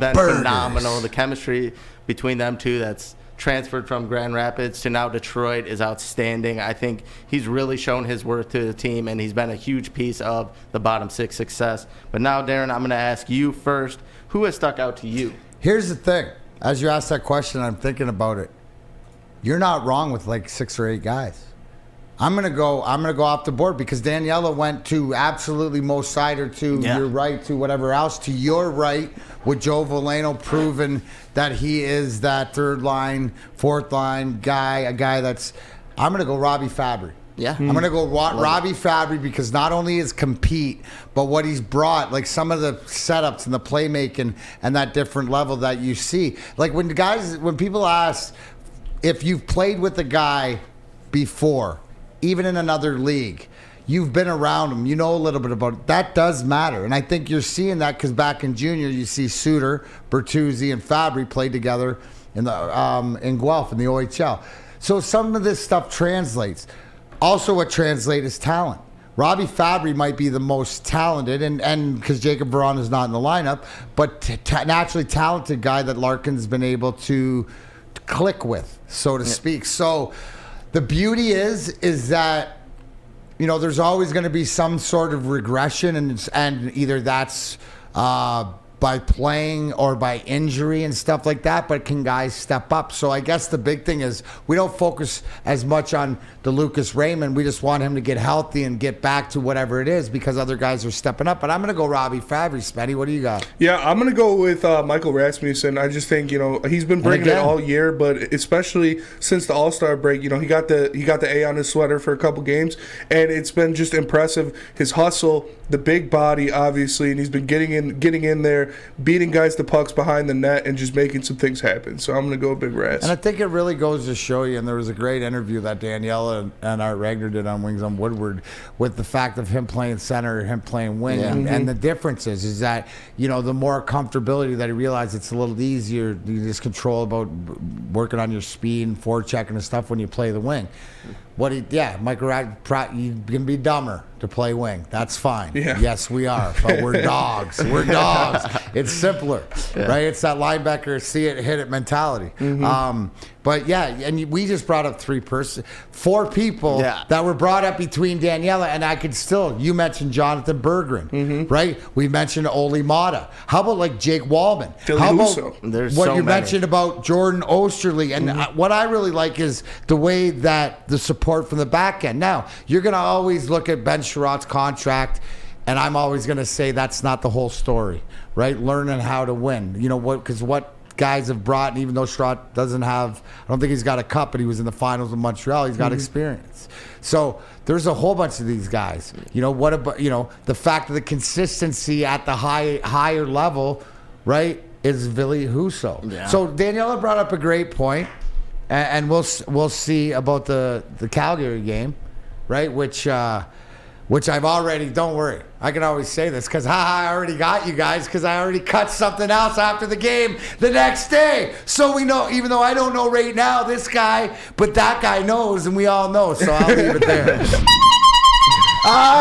been phenomenal. The chemistry between them two that's transferred from Grand Rapids to now Detroit is outstanding. I think he's really shown his worth to the team, and he's been a huge piece of the bottom six success. But now, Darren, I'm going to ask you first. Who has stuck out to you? Here's the thing. As you asked that question, I'm thinking about it. You're not wrong with like 6 or 8 guys. I'm gonna go off the board because Daniella went to absolutely most cider to your right to whatever else to your right with Joe Veleno proving that he is that third line, fourth line guy, a guy that's. I'm gonna go Robbie Fabry. Yeah. I'm going to go Robbie Fabry because not only is compete, but what he's brought, like some of the setups and the playmaking and that different level that you see. Like when people ask if you've played with a guy before, even in another league, you've been around him, you know a little bit about it. That does matter. And I think you're seeing that because back in junior, you see Suter, Bertuzzi, and Fabry played together in Guelph in the OHL. So some of this stuff translates. Also, what translates is talent. Robbie Fabry might be the most talented, and because Jacob Veron is not in the lineup, but naturally talented guy that Larkin's been able to click with, so to speak. So the beauty is that, you know, there's always going to be some sort of regression, and either that's by playing or by injury and stuff like that, but can guys step up? So I guess the big thing is we don't focus as much on the Lucas Raymond. We just want him to get healthy and get back to whatever it is because other guys are stepping up. But I'm going to go Robbie Fabry. Spenny, what do you got? Yeah, I'm going to go with Michael Rasmussen. I just think, you know, he's been bringing it all year, but especially since the All-Star break, you know, he got the A on his sweater for a couple games, and it's been just impressive. His hustle, the big body, obviously, and he's been getting in there, beating guys to pucks behind the net and just making some things happen. So I'm going to go Big Ras. And I think it really goes to show you, and there was a great interview that Daniella and Art Ragnar did on Wings on Woodward with the fact of him playing center, him playing wing. Yeah. And the difference is that, you know, the more comfortability that he realized it's a little easier, you just control about working on your speed and forechecking and stuff when you play the wing. Michael Rad, you can be dumber to play wing. That's fine. Yeah. Yes, we are. But we're dogs. We're dogs. It's simpler, right? It's that linebacker, see it, hit it mentality. But yeah, and we just brought up 4 people that were brought up between Daniella and I could still. You mentioned Jonathan Berggren, right? We mentioned Oli Mata. How about like Jake Wallman? How about what you mentioned about Jordan Osterley? And what I really like is the way that the support from the back end. Now, you're going to always look at Ben Sherratt's contract, and I'm always going to say that's not the whole story, right? Learning how to win. You know what? Because what guys have brought, and even though Sherratt doesn't have, I don't think he's got a cup, but he was in the finals in Montreal. He's got experience. So there's a whole bunch of these guys. You know, what about, you know, the fact of the consistency at the higher level, right, is Ville Husso. Yeah. So Daniella brought up a great point, and we'll see about the Calgary game, right, which I've already, don't worry, I can always say this because I already got you guys because I already cut something else after the game the next day. So we know, even though I don't know right now this guy, but that guy knows and we all know, so I'll leave it there.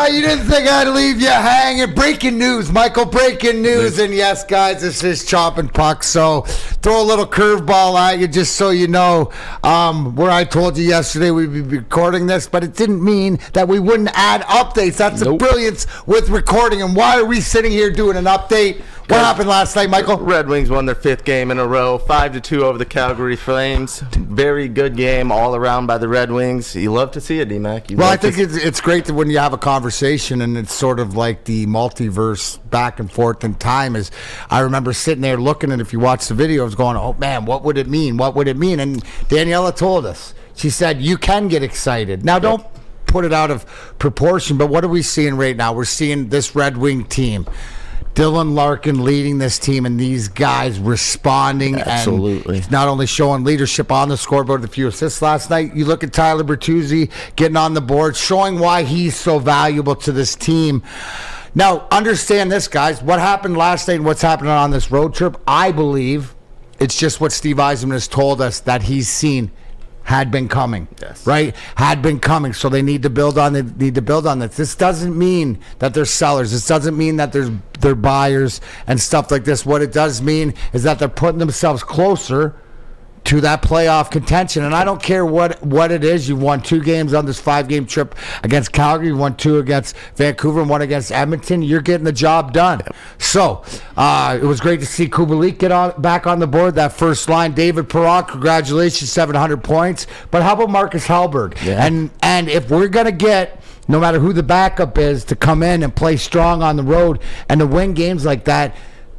You didn't think I'd leave you hanging. Breaking news, Michael, breaking news. And yes, guys, this is Chompin Puck. So throw a little curveball at you just so you know where I told you yesterday we'd be recording this, but it didn't mean that we wouldn't add updates. That's the brilliance with recording. And why are we sitting here doing an update? What happened last night, Michael? Red Wings won their 5th game in a row, 5-2 over the Calgary Flames. Very good game all around by the Red Wings. You love to see it, D-Mac. Well, I think it's great that when you have a conversation and it's sort of like the multiverse back and forth in time. Is I remember sitting there looking, and if you watch the videos, going, oh, man, what would it mean? What would it mean? And Daniella told us. She said, you can get excited. Now, don't put it out of proportion, but what are we seeing right now? We're seeing this Red Wing team. Dylan Larkin leading this team and these guys responding. Absolutely. And not only showing leadership on the scoreboard with a few assists last night, you look at Tyler Bertuzzi getting on the board, showing why he's so valuable to this team. Now, understand this, guys. What happened last night and what's happening on this road trip, I believe it's just what Steve Yzerman has told us that he's seen had been coming, right? Had been coming. So they need to build on it. Need to build on this. This doesn't mean that they're sellers. This doesn't mean that they're buyers and stuff like this. What it does mean is that they're putting themselves closer to that playoff contention. And I don't care what it is. You've won 2 games on this 5-game trip against Calgary. You won 2 against Vancouver and 1 against Edmonton. You're getting the job done. So it was great to see Kubalik get back on the board, that first line. David Perron, congratulations, 700 points. But how about Marcus Hellberg? Yeah. And if we're going to get, no matter who the backup is, to come in and play strong on the road and to win games like that,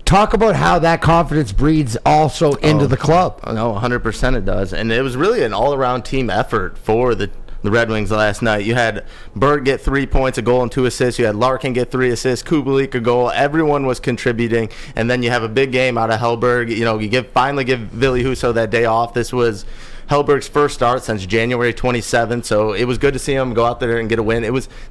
talk about how that confidence breeds also into the club. No, 100% it does. And it was really an all-around team effort for the Red Wings last night. You had Berg get 3 points, a goal, and 2 assists. You had Larkin get 3 assists, Kubalik a goal. Everyone was contributing. And then you have a big game out of Hellberg. You know, you finally give Ville Husso that day off. This was Hellberg's first start since January 27th, so it was good to see him go out there and get a win.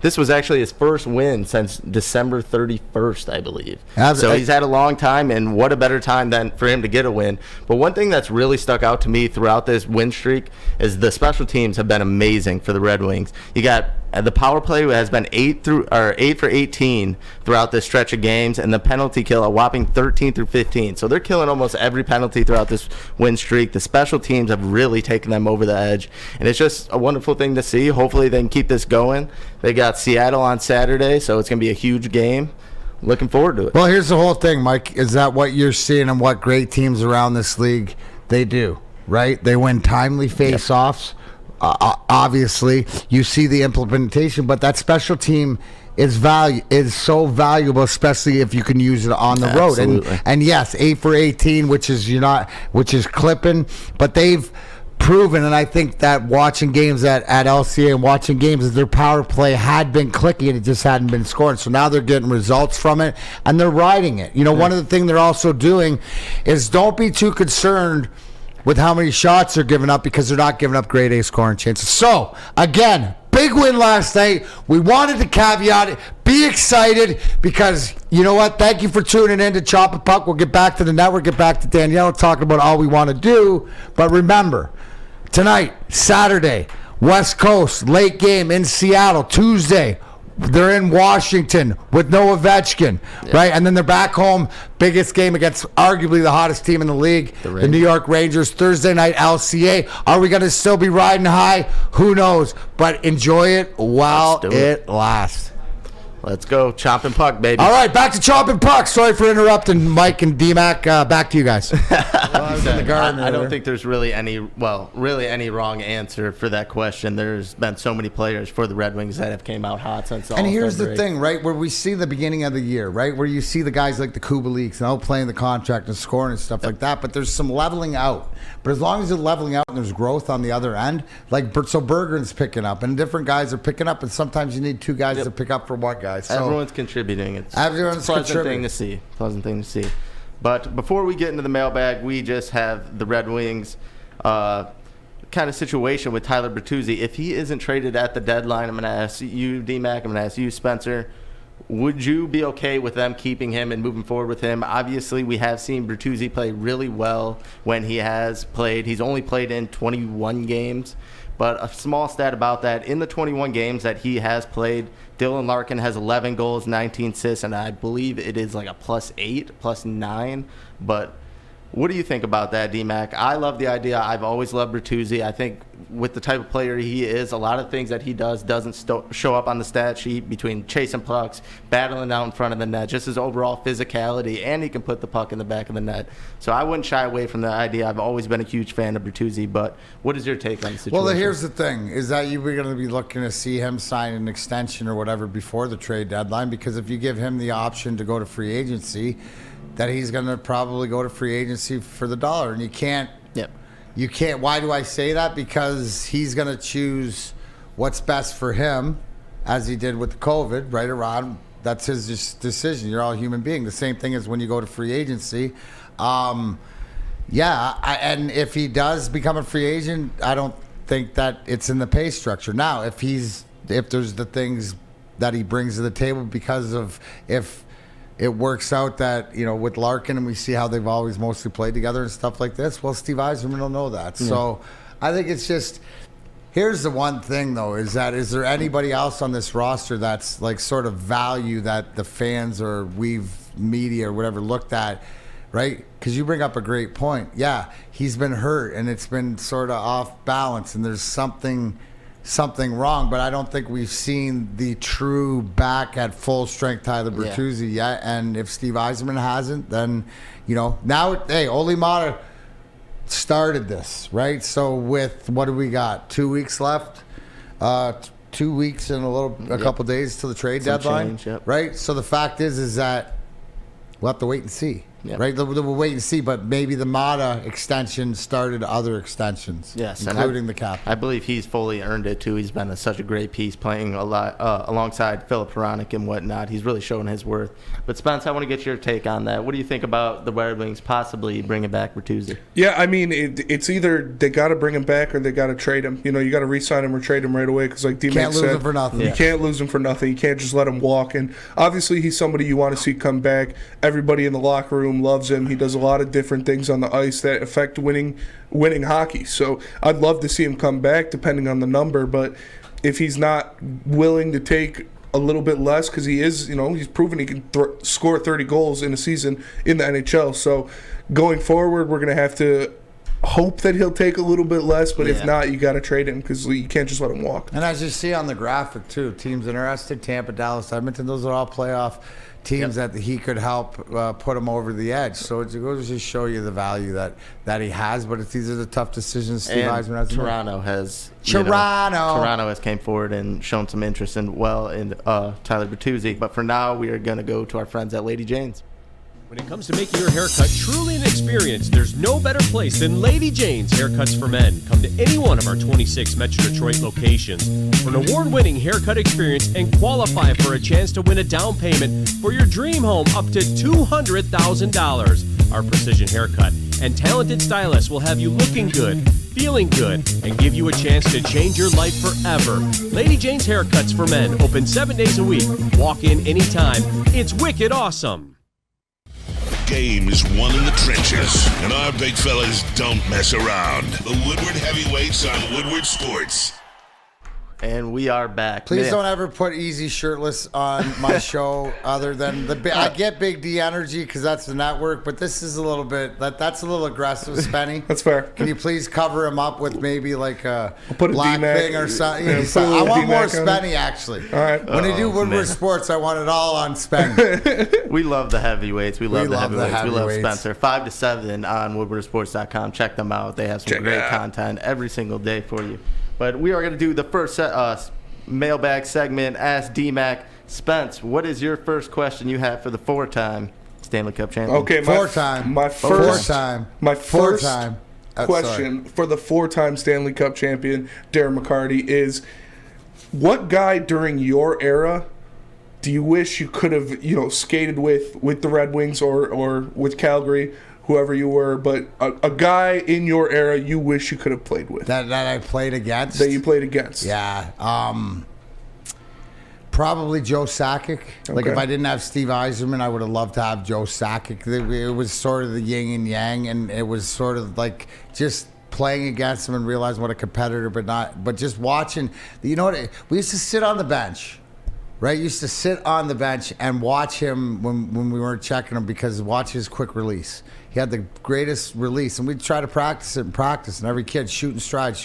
This was actually his first win since December 31st, I believe. So he's had a long time, and what a better time than for him to get a win. But one thing that's really stuck out to me throughout this win streak is the special teams have been amazing for the Red Wings. You got the power play has been 8 for 18 throughout this stretch of games, and the penalty kill a whopping 13 through 15. So they're killing almost every penalty throughout this win streak. The special teams have really taken them over the edge, and it's just a wonderful thing to see. Hopefully they can keep this going. They got Seattle on Saturday, so it's going to be a huge game. Looking forward to it. Well, here's the whole thing, Mike, is that what you're seeing and what great teams around this league, they do, right? They win timely face-offs. Obviously, you see the implementation, but that special team is so valuable, especially if you can use it on the road. And yes, 8 for 18, which is clipping, but they've proven, and I think that watching games at LCA and watching games, that their power play had been clicking and it just hadn't been scoring. So now they're getting results from it and they're riding it. You know, one of the things they're also doing is don't be too concerned with how many shots they're giving up, because they're not giving up grade A scoring chances. So, again, big win last night. We wanted to caveat it. Be excited, because you know what? Thank you for tuning in to Chompin Puck. We'll get back to the network, get back to Danielle, talking about all we want to do. But remember, tonight, Saturday, West Coast, late game in Seattle. Tuesday, they're in Washington with no Ovechkin, right? And then they're back home, biggest game against arguably the hottest team in the league, the New York Rangers. Thursday night, LCA. Are we going to still be riding high? Who knows? But enjoy it while it lasts. Let's go. Chompin Puck, baby. All right, back to Chompin Puck. Sorry for interrupting Mike and D-Mac. Back to you guys. I don't think there's really any wrong answer for that question. There's been so many players for the Red Wings that have came out hot since all. And here's the thing, right, where we see the beginning of the year, right, where you see the guys like the Kubaliks and all playing the contract and scoring and stuff like that, but there's some leveling out. But as long as they're leveling out and there's growth on the other end, like so Bergeron's picking up and different guys are picking up, and sometimes you need 2 guys to pick up for one guy. So everyone's contributing. It's a pleasant thing to see. But before we get into the mailbag, we just have the Red Wings kind of situation with Tyler Bertuzzi. If he isn't traded at the deadline, I'm going to ask you, D-Mac, I'm going to ask you, Spencer, would you be okay with them keeping him and moving forward with him? Obviously, we have seen Bertuzzi play really well when he has played. He's only played in 21 games. But a small stat about that, in the 21 games that he has played, Dylan Larkin has 11 goals, 19 assists, and I believe it is like a +8, +9. But what do you think about that, D-Mac? I love the idea. I've always loved Bertuzzi. I think with the type of player he is, a lot of things that he does doesn't show up on the stat sheet, between chasing pucks, battling out in front of the net, just his overall physicality, and he can put the puck in the back of the net. So I wouldn't shy away from the idea. I've always been a huge fan of Bertuzzi, but what is your take on the situation? Well, here's the thing, is that you were going to be looking to see him sign an extension or whatever before the trade deadline, because if you give him the option to go to free agency, that he's going to probably go to free agency for the dollar, and you can't. You can't. Why do I say that? Because he's going to choose what's best for him, as he did with the COVID, right around that's his decision. You're all human beings. The same thing as when you go to free agency. And if he does become a free agent, I don't think that it's in the pay structure. Now, if there's the things that he brings to the table because of if it works out that, with Larkin and we see how they've always mostly played together and stuff like this, well, Steve Yzerman will know that. Yeah. So I think it's just, here's the one thing, though, is there anybody else on this roster that's like sort of value that the fans or we've media or whatever looked at, right? Because you bring up a great point. Yeah, he's been hurt and it's been sort of off balance and there's something wrong, but I don't think we've seen the true back at full strength Tyler Bertuzzi yet. And if Steve Yzerman hasn't, then, now, hey, Ole Mata started this, right? So with, what do we got? 2 weeks left? 2 weeks and a couple days till the trade deadline, right? So the fact is that we'll have to wait and see. Yep. Right, we'll wait and see, but maybe the Mata extension started other extensions, including the cap. I believe he's fully earned it too. He's been such a great piece, playing a lot alongside Philip Hronik and whatnot. He's really shown his worth. But Spence, I want to get your take on that. What do you think about the Red Wings possibly bringing back Bertuzzi? Yeah, I mean, it's either they got to bring him back or they got to trade him. You got to re-sign him or trade him right away because, like D-Mac said, lose him for nothing. You can't lose him for nothing. You can't just let him walk. And obviously, he's somebody you want to see come back. Everybody in the locker room loves him. He does a lot of different things on the ice that affect winning hockey. So I'd love to see him come back, depending on the number. But if he's not willing to take a little bit less, because he is, he's proven he can score 30 goals in a season in the NHL. So going forward, we're going to have to hope that he'll take a little bit less. But if not, you got to trade him because you can't just let him walk. And as you see on the graphic too, teams interested: Tampa, Dallas, Edmonton. Those are all playoff teams that he could help put him over the edge. So it goes to just show you the value that he has. But these are the tough decisions Steve Yzerman has to make. Toronto has came forward and shown some interest in Tyler Bertuzzi. But for now, we are going to go to our friends at Lady Jane's. When it comes to making your haircut truly an experience, there's no better place than Lady Jane's Haircuts for Men. Come to any one of our 26 Metro Detroit locations for an award-winning haircut experience and qualify for a chance to win a down payment for your dream home up to $200,000. Our precision haircut and talented stylists will have you looking good, feeling good, and give you a chance to change your life forever. Lady Jane's Haircuts for Men, open 7 days a week. Walk in anytime. It's wicked awesome. Game is won in the trenches, and our big fellas don't mess around. The Woodward Heavyweights on Woodward Sports. And we are back. Please don't ever put Easy Shirtless on my show other than I get Big D Energy because that's the network, but this is a little bit, that's a little aggressive, Spenny. That's fair. Can you please cover him up with maybe like a black thing or something? I want more Spenny, actually. All right. When you do Woodward Sports, I want it all on Spenny. We love the heavyweights. We love the heavyweights. We love Spencer. 5 to 7 on WoodwardSports.com. Check them out. They have some great content every single day for you. But we are going to do the first mailbag segment, Ask D-Mac. Spence, what is your first question you have for the 4-time Stanley Cup champion? Okay, my first question for the 4-time Stanley Cup champion, Darren McCarty, is what guy during your era do you wish you could have, skated with the Red Wings or with Calgary, whoever you were, but a guy in your era you wish you could have played with? That I played against? That you played against. Yeah. Probably Joe Sakic. Okay. Like, if I didn't have Steve Yzerman, I would have loved to have Joe Sakic. It was sort of the yin and yang, and it was sort of like just playing against him and realizing what a competitor, but just watching. We used to sit on the bench. Right, used to sit on the bench and watch him when we weren't checking him because watch his quick release. He had the greatest release, and we'd try to practice it and every kid shoot and stride.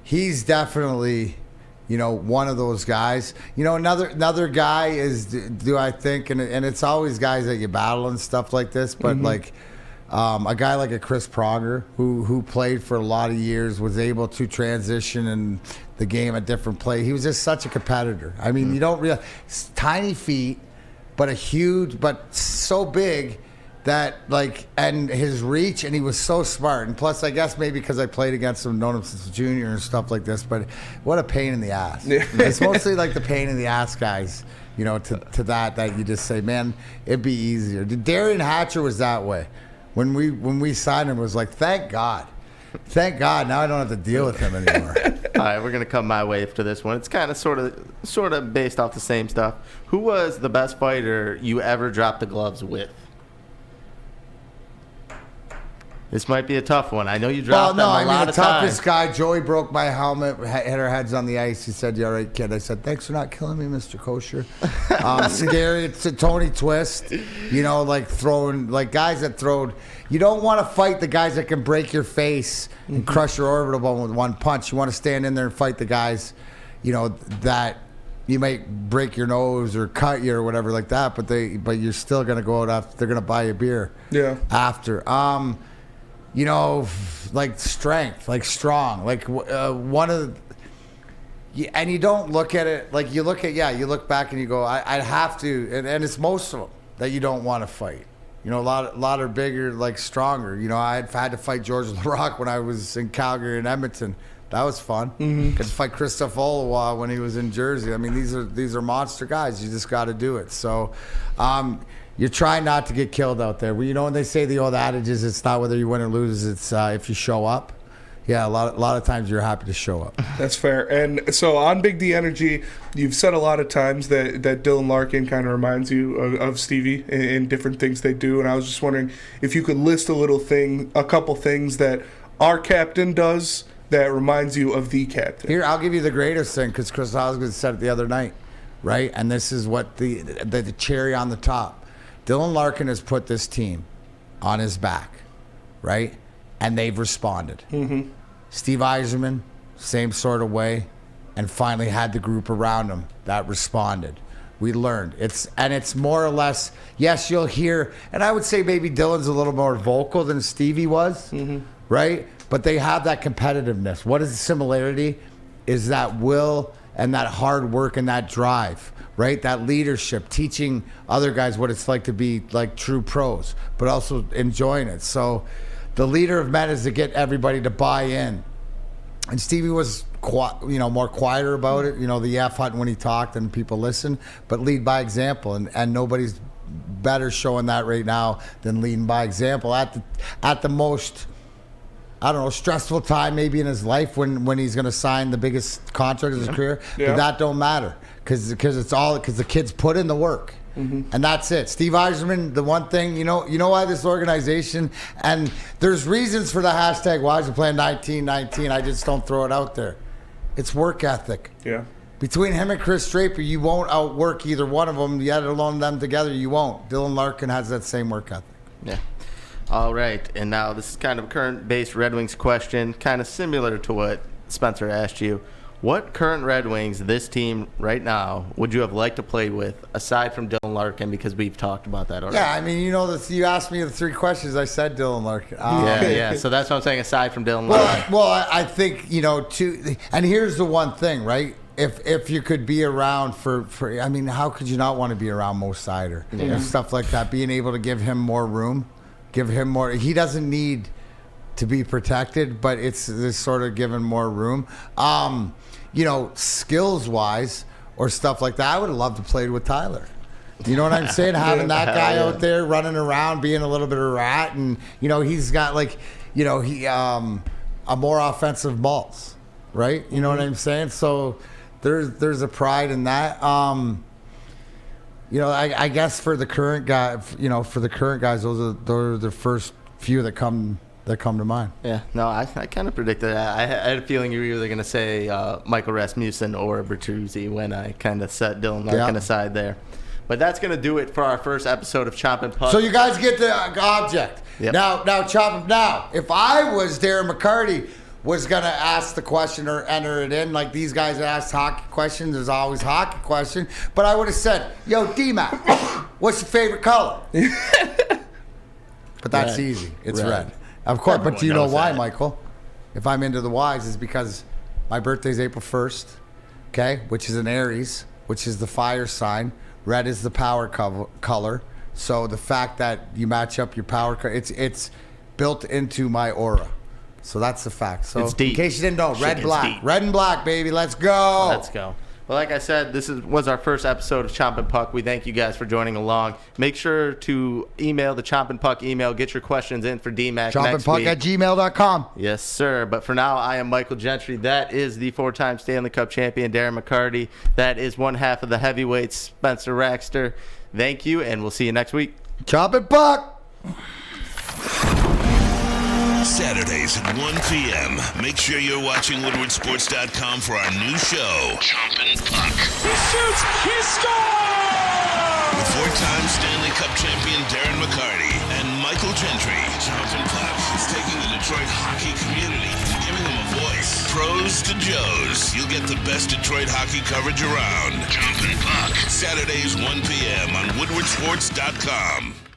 He's definitely, one of those guys. Another guy is, do I think, and it's always guys that you battle and stuff like this, but like a guy like a Chris Pronger who played for a lot of years, was able to transition and the game at different play. He was just such a competitor. I mean, you don't realize, tiny feet, but so big, that, like, and his reach, and he was so smart. And plus, I guess maybe because I played against him, known him since junior and stuff like this, but what a pain in the ass. It's mostly like the pain in the ass guys, you know, to that you just say, man, it'd be easier. Darian Hatcher was that way. When we signed him, it was like, thank God. Thank God, now I don't have to deal with him anymore. All right, we're going to come my way after this one. It's kind of sort of based off the same stuff. Who was the best fighter you ever dropped the gloves with? This might be a tough one. I know you dropped them a lot of times. The toughest guy, Joey broke my helmet, hit our heads on the ice. He said, "You all right, kid?" I said, "Thanks for not killing me, Mr. Kosher." Scary. It's a Tony Twist. You know, like throwing, like guys that throw. You don't want to fight the guys that can break your face and crush your orbital bone with one punch. You want to stand in there and fight the guys, you know, that you might break your nose or cut you or whatever like that. But you're still gonna go out after. They're gonna buy you a beer. Yeah. After. You know, like strength, like strong, like one of the, and you don't look at it like you look back and you go, I'd have to, and it's most of them that you don't want to fight. You know, a lot are bigger, like stronger. You know, I had to fight George LaRock when I was in Calgary and Edmonton. That was fun. Got to fight Christoph Oliwa when he was in Jersey. I mean, these are monster guys. You just got to do it. So, you're trying not to get killed out there. Well, you know, when they say the old adage is it's not whether you win or lose, it's if you show up. Yeah, a lot of times you're happy to show up. That's fair. And so on Big D Energy, you've said a lot of times that Dylan Larkin kind of reminds you of Stevie in different things they do. And I was just wondering if you could list a couple things that our captain does that reminds you of the captain. Here, I'll give you the greatest thing because Chris Osgood said it the other night, right? And this is what the cherry on the top. Dylan Larkin has put this team on his back, right? And they've responded. Steve Yzerman, same sort of way, and finally had the group around him that responded. We learned. It's more or less, yes, you'll hear, and I would say maybe Dylan's a little more vocal than Stevie was, right? But they have that competitiveness. What is the similarity? Is that will and that hard work and that drive, right? That leadership, teaching other guys what it's like to be like true pros, but also enjoying it. So the leader of men is to get everybody to buy in. And Stevie was, more quieter about it. You know, the F hunt when he talked and people listened, but lead by example. And nobody's better showing that right now than leading by example at the most, I don't know, stressful time maybe in his life when he's going to sign the biggest contract of his career. Yeah. But that don't matter because the kids put in the work. And that's it. Steve Yzerman, the one thing, you know why this organization, and there's reasons for the hashtag why is he playing 1919, I just don't throw it out there. It's work ethic. Yeah. Between him and Chris Draper, you won't outwork either one of them, yet alone them together, you won't. Dylan Larkin has that same work ethic. Yeah. All right, and now this is kind of a current-based Red Wings question, kind of similar to what Spencer asked you. What current Red Wings, this team right now, would you have liked to play with, aside from Dylan Larkin, because we've talked about that already? Yeah, I mean, you asked me the three questions, I said Dylan Larkin. Yeah, so that's what I'm saying, aside from Dylan Larkin. Well, I think, and here's the one thing, right? If you could be around for I mean, how could you not want to be around Mo Seider and stuff like that? Being able to give him more room, give him more. He doesn't need to be protected, but it's this sort of giving more room. Skills wise or stuff like that, I would have loved to play with Tyler. You know what I'm saying? Having that guy out there running around, being a little bit of a rat, and he's got a more offensive balls, right? You know what I'm saying? So there's a pride in that. I guess for the current guy, guys, those are the first few that come to mind. Yeah, no, I kind of predicted that. I had a feeling you were either going to say Michael Rasmussen or Bertuzzi when I kind of set Dylan Larkin aside there. But that's going to do it for our first episode of Chompin Puck. So you guys get the object. Yep. Now, if I was Darren McCarty, was going to ask the question or enter it in, like these guys ask hockey questions, there's always hockey question, but I would have said, yo, D-Mac, what's your favorite color? But that's easy. It's red. Of course, but do you know why, Michael? If I'm into the whys, is because my birthday's April 1st, okay, which is an Aries, which is the fire sign. Red is the power color, So the fact that you match up your power card, it's built into my aura. So that's the fact. So It's deep. in case you didn't know, Shit red, gets black. deep. Red and black, baby. Let's go. Let's go. Well, like I said, this was our first episode of Chompin Puck. We thank you guys for joining along. Make sure to email the Chompin Puck email. Get your questions in for DMAC next week. ChompinPuck@gmail.com. Yes, sir. But for now, I am Michael Gentry. That is the 4-time Stanley Cup champion, Darren McCarty. That is one half of the heavyweights, Spencer Raxter. Thank you, and we'll see you next week. Chompin Puck. Saturdays at 1 p.m. Make sure you're watching WoodwardSports.com for our new show, Chompin Puck. He shoots! He scores! With 4-time Stanley Cup champion Darren McCarty and Michael Gentry, Chompin Puck is taking the Detroit hockey community, giving them a voice. Pros to Joes. You'll get the best Detroit hockey coverage around. Chompin Puck. Saturdays 1 p.m. on WoodwardSports.com.